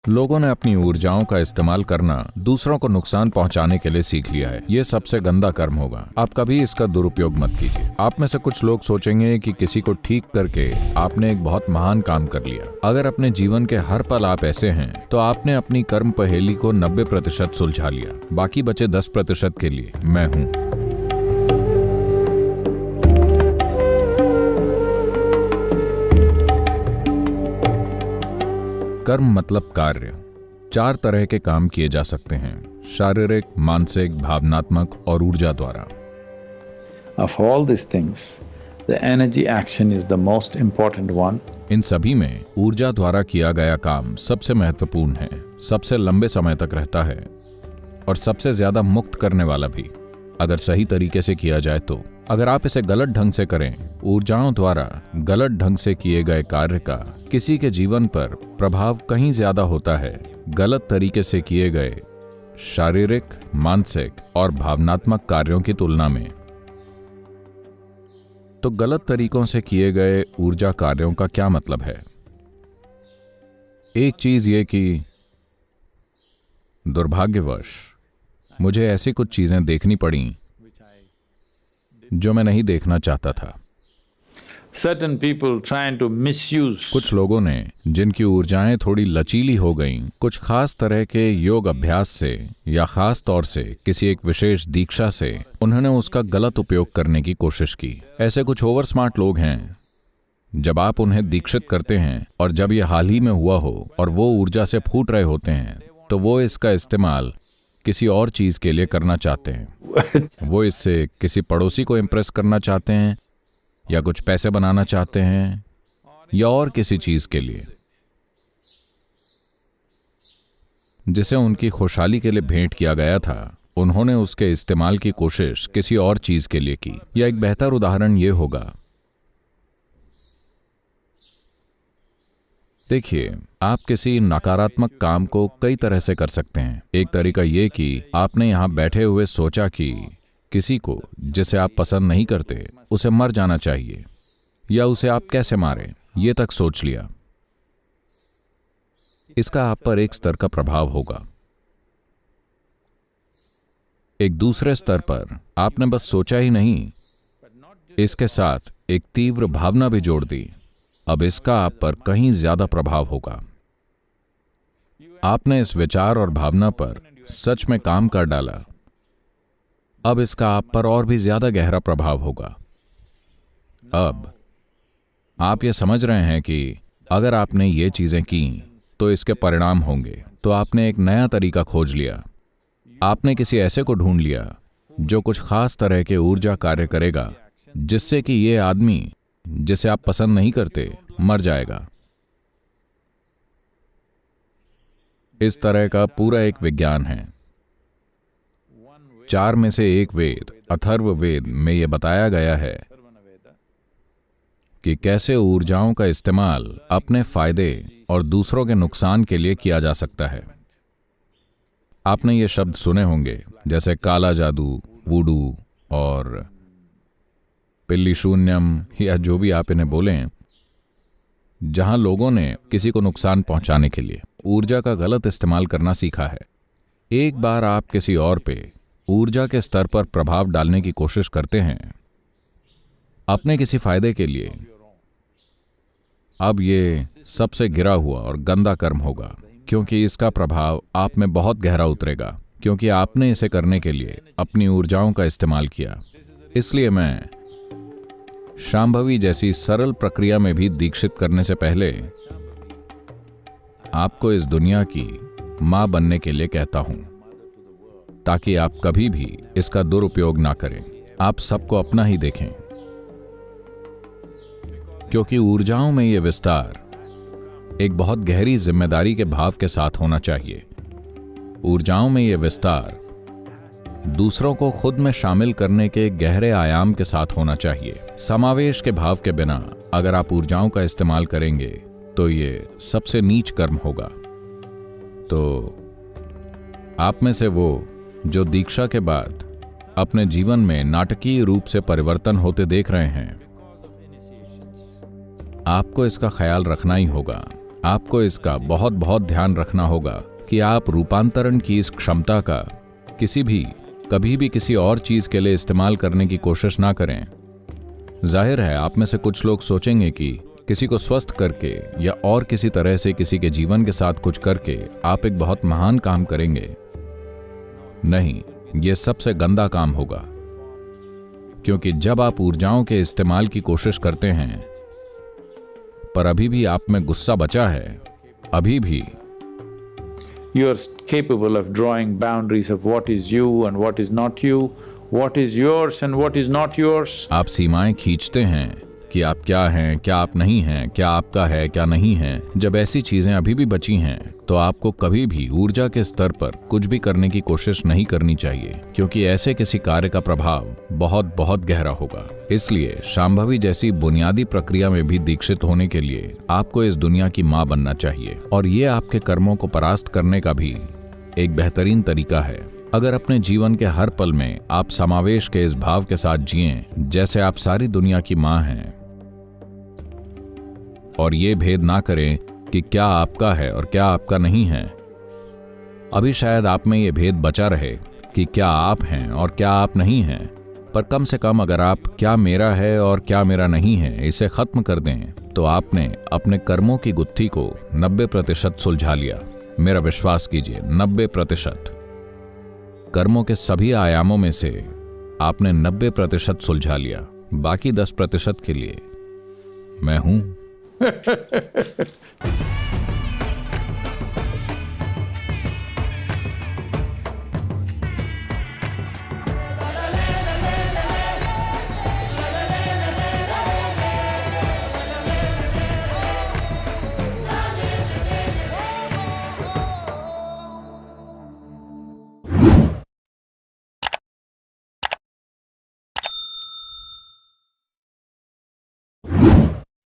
लोगों ने अपनी ऊर्जाओं का इस्तेमाल करना दूसरों को नुकसान पहुंचाने के लिए सीख लिया है। ये सबसे गंदा कर्म होगा। आप कभी इसका दुरुपयोग मत कीजिए। आप में से कुछ लोग सोचेंगे कि किसी को ठीक करके आपने एक बहुत महान काम कर लिया। अगर अपने जीवन के हर पल आप ऐसे हैं, तो आपने अपनी कर्म पहेली को 90% सुलझा लिया। बाकी बचे 10% के लिए मैं हूं। कर्म मतलब कार्य। 4 तरह के काम किए जा सकते हैं: शारीरिक, मानसिक, भावनात्मक और ऊर्जा द्वारा। Of all these things, the energy action is the most important one. इन सभी में ऊर्जा द्वारा किया गया काम सबसे महत्वपूर्ण है, सबसे लंबे समय तक रहता है और सबसे ज्यादा मुक्त करने वाला भी, अगर सही तरीके से किया जाए तो। अगर आप इसे गलत ढंग से करें, ऊर्जाओं द्वारा गलत ढंग से किए गए कार्य का किसी के जीवन पर प्रभाव कहीं ज्यादा होता है गलत तरीके से किए गए शारीरिक, मानसिक और भावनात्मक कार्यों की तुलना में। तो गलत तरीकों से किए गए ऊर्जा कार्यों का क्या मतलब है? एक चीज ये कि दुर्भाग्यवश मुझे ऐसी कुछ चीजें देखनी पड़ी जो मैं नहीं देखना चाहता था। Certain people trying to misuse कुछ लोगों ने, जिनकी ऊर्जाएं थोड़ी लचीली हो गईं, कुछ खास तरह के योग अभ्यास से या खास तौर से किसी एक विशेष दीक्षा से उन्होंने उसका गलत उपयोग करने की कोशिश की। ऐसे कुछ ओवर स्मार्ट लोग हैं। जब आप उन्हें दीक्षित करते हैं और जब यह हाल ही में हुआ हो और वो ऊर्जा से फूट रहे होते हैं, तो वो इसका इस्तेमाल किसी और चीज के लिए करना चाहते हैं। वो इससे किसी पड़ोसी को इम्प्रेस करना चाहते हैं या कुछ पैसे बनाना चाहते हैं या और किसी चीज के लिए जिसे उनकी खुशहाली के लिए भेंट किया गया था। उन्होंने उसके इस्तेमाल की कोशिश किसी और चीज के लिए की। या एक बेहतर उदाहरण यह होगा, देखिए, आप किसी नकारात्मक काम को कई तरह से कर सकते हैं। एक तरीका यह कि आपने यहां बैठे हुए सोचा कि किसी को जिसे आप पसंद नहीं करते उसे मर जाना चाहिए या उसे आप कैसे मारें, ये तक सोच लिया। इसका आप पर एक स्तर का प्रभाव होगा। एक दूसरे स्तर पर आपने बस सोचा ही नहीं, इसके साथ एक तीव्र भावना भी जोड़ दी। अब इसका आप पर कहीं ज्यादा प्रभाव होगा। आपने इस विचार और भावना पर सच में काम कर डाला। अब इसका आप पर और भी ज्यादा गहरा प्रभाव होगा। अब आप ये समझ रहे हैं कि अगर आपने ये चीजें की तो इसके परिणाम होंगे। तो आपने एक नया तरीका खोज लिया। आपने किसी ऐसे को ढूंढ लिया जो कुछ खास तरह के ऊर्जा कार्य करेगा जिससे कि ये आदमी जिसे आप पसंद नहीं करते मर जाएगा। इस तरह का पूरा एक विज्ञान है। 4 में से एक वेद, अथर्ववेद में यह बताया गया है कि कैसे ऊर्जाओं का इस्तेमाल अपने फायदे और दूसरों के नुकसान के लिए किया जा सकता है। आपने ये शब्द सुने होंगे, जैसे काला जादू, वूडू और पिल्ली शून्यम या जो भी आप इन्हें बोलें, जहां लोगों ने किसी को नुकसान पहुंचाने के लिए ऊर्जा का गलत इस्तेमाल करना सीखा है। एक बार आप किसी और पे ऊर्जा के स्तर पर प्रभाव डालने की कोशिश करते हैं अपने किसी फायदे के लिए, अब ये सबसे गिरा हुआ और गंदा कर्म होगा, क्योंकि इसका प्रभाव आप में बहुत गहरा उतरेगा, क्योंकि आपने इसे करने के लिए अपनी ऊर्जाओं का इस्तेमाल किया। इसलिए मैं शांभवी जैसी सरल प्रक्रिया में भी दीक्षित करने से पहले आपको इस दुनिया की मां बनने के लिए कहता हूं, ताकि आप कभी भी इसका दुरुपयोग ना करें। आप सबको अपना ही देखें, क्योंकि ऊर्जाओं में यह विस्तार एक बहुत गहरी जिम्मेदारी के भाव के साथ होना चाहिए। ऊर्जाओं में यह विस्तार दूसरों को खुद में शामिल करने के गहरे आयाम के साथ होना चाहिए। समावेश के भाव के बिना अगर आप ऊर्जाओं का इस्तेमाल करेंगे तो ये सबसे नीच कर्म होगा। तो आप में से वो जो दीक्षा के बाद अपने जीवन में नाटकीय रूप से परिवर्तन होते देख रहे हैं, आपको इसका ख्याल रखना ही होगा आपको इसका बहुत बहुत ध्यान रखना होगा कि आप रूपांतरण की इस क्षमता का कभी भी किसी और चीज के लिए इस्तेमाल करने की कोशिश ना करें। जाहिर है आप में से कुछ लोग सोचेंगे कि किसी को स्वस्थ करके या और किसी तरह से किसी के जीवन के साथ कुछ करके आप एक बहुत महान काम करेंगे। नहीं, यह सबसे गंदा काम होगा, क्योंकि जब आप ऊर्जाओं के इस्तेमाल की कोशिश करते हैं पर अभी भी आप में गुस्सा बचा है, अभी भी You are capable of drawing boundaries of what is you and what is not you, what is yours and what is not yours. आप सीमाएं खींचते हैं कि आप क्या हैं, क्या आप नहीं हैं, क्या आपका है, क्या नहीं है। जब ऐसी चीजें अभी भी बची हैं तो आपको कभी भी ऊर्जा के स्तर पर कुछ भी करने की कोशिश नहीं करनी चाहिए, क्योंकि ऐसे किसी कार्य का प्रभाव बहुत बहुत गहरा होगा। इसलिए शांभवी जैसी बुनियादी प्रक्रिया में भी दीक्षित होने के लिए आपको इस दुनिया की मां बनना चाहिए, और ये आपके कर्मों को परास्त करने का भी एक बेहतरीन तरीका है। अगर अपने जीवन के हर पल में आप समावेश के इस भाव के साथ जिएं जैसे आप सारी दुनिया की मां हैं, और ये भेद ना करें कि क्या आपका है और क्या आपका नहीं है। अभी शायद आप में ये भेद बचा रहे कि क्या आप हैं और क्या आप नहीं हैं, पर कम से कम अगर आप क्या मेरा है और क्या मेरा नहीं है इसे खत्म कर दें तो आपने अपने कर्मों की गुत्थी को 90% सुलझा लिया। मेरा विश्वास कीजिए, 90%। कर्मों के सभी आयामों में से आपने 90% सुलझा लिया। बाकी 10% के लिए मैं हूं।